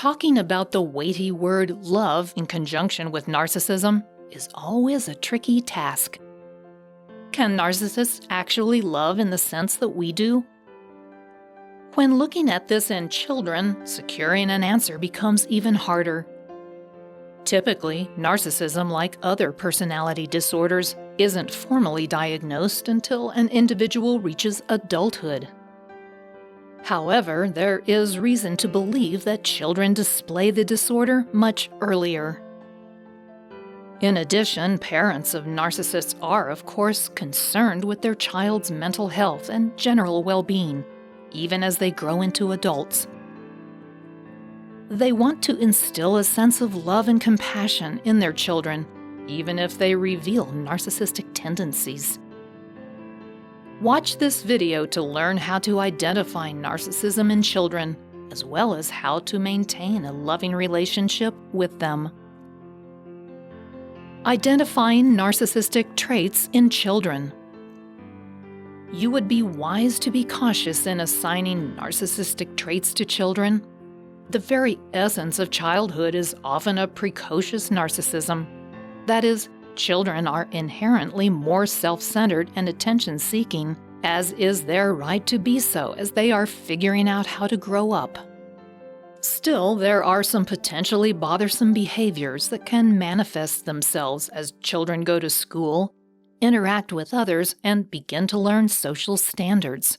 Talking about the weighty word love in conjunction with narcissism is always a tricky task. Can narcissists actually love in the sense that we do? When looking at this in children, securing an answer becomes even harder. Typically, narcissism, like other personality disorders, isn't formally diagnosed until an individual reaches adulthood. However, there is reason to believe that children display the disorder much earlier. In addition, parents of narcissists are, of course, concerned with their child's mental health and general well-being, even as they grow into adults. They want to instill a sense of love and compassion in their children, even if they reveal narcissistic tendencies. Watch this video to learn how to identify narcissism in children, as well as how to maintain a loving relationship with them. Identifying narcissistic traits in children. You would be wise to be cautious in assigning narcissistic traits to children. The very essence of childhood is often a precocious narcissism. That is, children are inherently more self-centered and attention-seeking, as is their right to be so as they are figuring out how to grow up. Still, there are some potentially bothersome behaviors that can manifest themselves as children go to school, interact with others, and begin to learn social standards.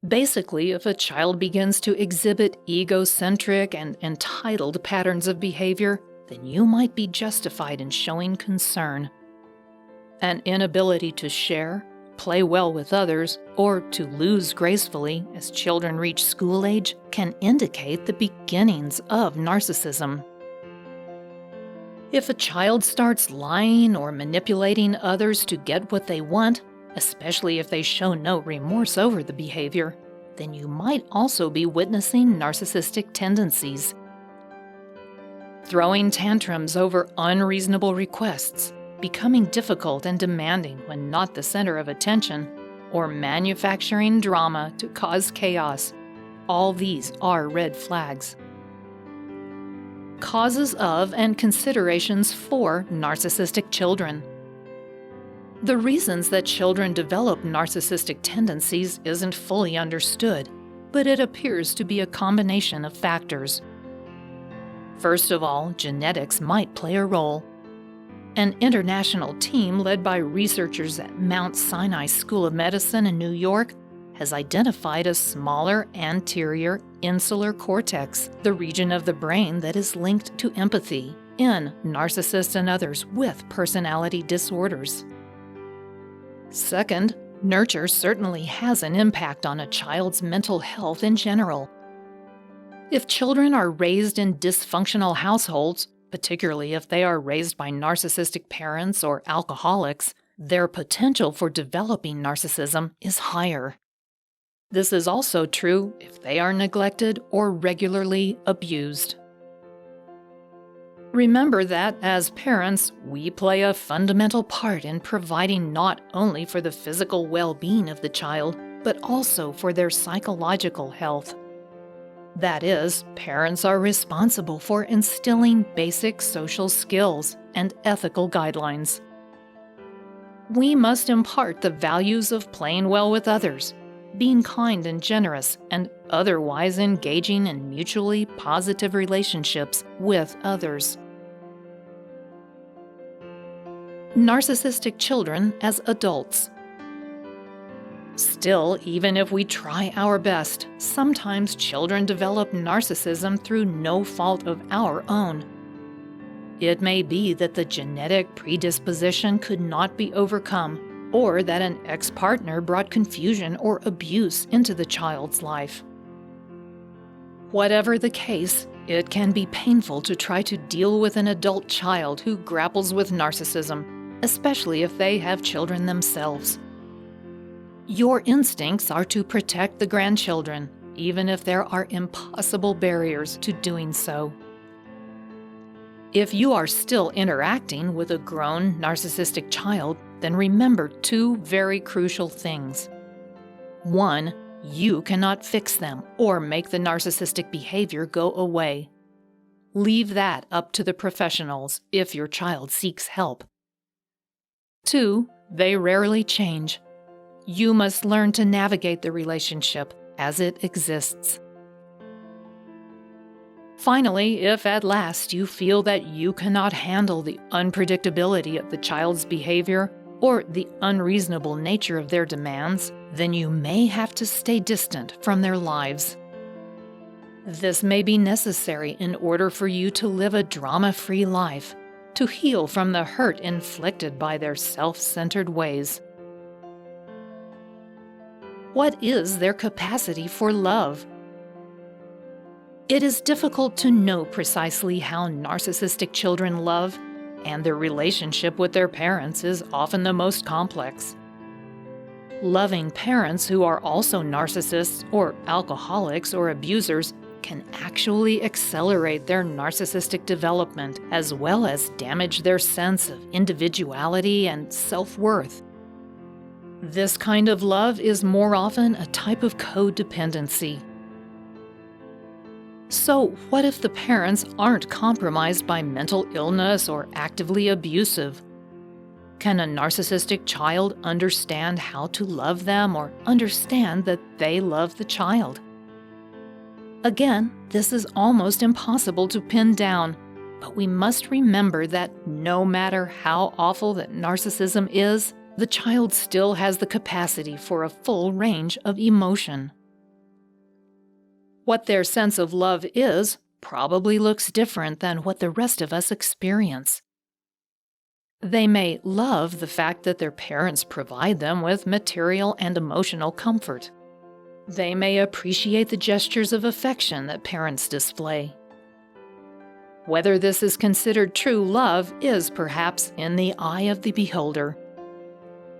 Basically, if a child begins to exhibit egocentric and entitled patterns of behavior, then you might be justified in showing concern. An inability to share, play well with others, or to lose gracefully as children reach school age can indicate the beginnings of narcissism. If a child starts lying or manipulating others to get what they want, especially if they show no remorse over the behavior, then you might also be witnessing narcissistic tendencies. Throwing tantrums over unreasonable requests, becoming difficult and demanding when not the center of attention, or manufacturing drama to cause chaos. All these are red flags. Causes of and considerations for narcissistic children. The reasons that children develop narcissistic tendencies isn't fully understood, but it appears to be a combination of factors. First of all, genetics might play a role. An international team led by researchers at Mount Sinai School of Medicine in New York has identified a smaller anterior insular cortex, the region of the brain that is linked to empathy, in narcissists and others with personality disorders. Second, nurture certainly has an impact on a child's mental health in general. If children are raised in dysfunctional households, particularly if they are raised by narcissistic parents or alcoholics, their potential for developing narcissism is higher. This is also true if they are neglected or regularly abused. Remember that, as parents, we play a fundamental part in providing not only for the physical well-being of the child, but also for their psychological health. That is, parents are responsible for instilling basic social skills and ethical guidelines. We must impart the values of playing well with others, being kind and generous, and otherwise engaging in mutually positive relationships with others. Narcissistic children as adults. Still, even if we try our best, sometimes children develop narcissism through no fault of our own. It may be that the genetic predisposition could not be overcome, or that an ex-partner brought confusion or abuse into the child's life. Whatever the case, it can be painful to try to deal with an adult child who grapples with narcissism, especially if they have children themselves. Your instincts are to protect the grandchildren, even if there are impossible barriers to doing so. If you are still interacting with a grown narcissistic child, then remember two very crucial things. 1. You cannot fix them or make the narcissistic behavior go away. Leave that up to the professionals if your child seeks help. 2. They rarely change. You must learn to navigate the relationship as it exists. Finally, if at last you feel that you cannot handle the unpredictability of the child's behavior or the unreasonable nature of their demands, then you may have to stay distant from their lives. This may be necessary in order for you to live a drama-free life, to heal from the hurt inflicted by their self-centered ways. What is their capacity for love? It is difficult to know precisely how narcissistic children love, and their relationship with their parents is often the most complex. Loving parents who are also narcissists or alcoholics or abusers can actually accelerate their narcissistic development as well as damage their sense of individuality and self-worth. This kind of love is more often a type of codependency. So, what if the parents aren't compromised by mental illness or actively abusive? Can a narcissistic child understand how to love them or understand that they love the child? Again, this is almost impossible to pin down, but we must remember that no matter how awful that narcissism is, the child still has the capacity for a full range of emotion. What their sense of love is probably looks different than what the rest of us experience. They may love the fact that their parents provide them with material and emotional comfort. They may appreciate the gestures of affection that parents display. Whether this is considered true love is perhaps in the eye of the beholder.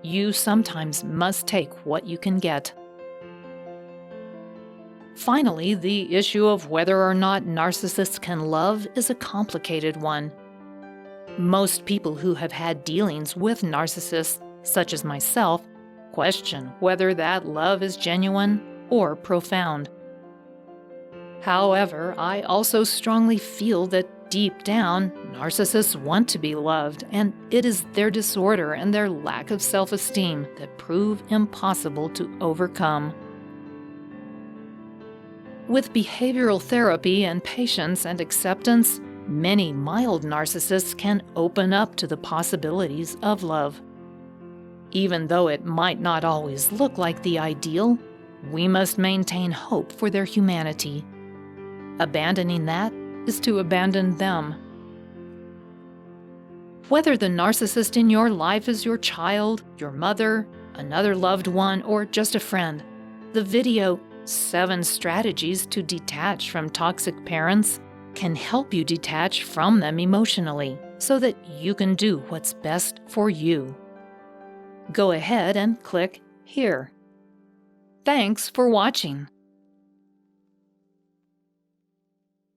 You sometimes must take what you can get. Finally, the issue of whether or not narcissists can love is a complicated one. Most people who have had dealings with narcissists, such as myself, question whether that love is genuine or profound. However, I also strongly feel that deep down, narcissists want to be loved, and it is their disorder and their lack of self-esteem that prove impossible to overcome. With behavioral therapy and patience and acceptance, many mild narcissists can open up to the possibilities of love. Even though it might not always look like the ideal, we must maintain hope for their humanity. Abandoning that is to abandon them. Whether the narcissist in your life is your child, your mother, another loved one, or just a friend, the video 7 Strategies to Detach from Toxic Parents can help you detach from them emotionally so that you can do what's best for you. Go ahead and click here. Thanks for watching.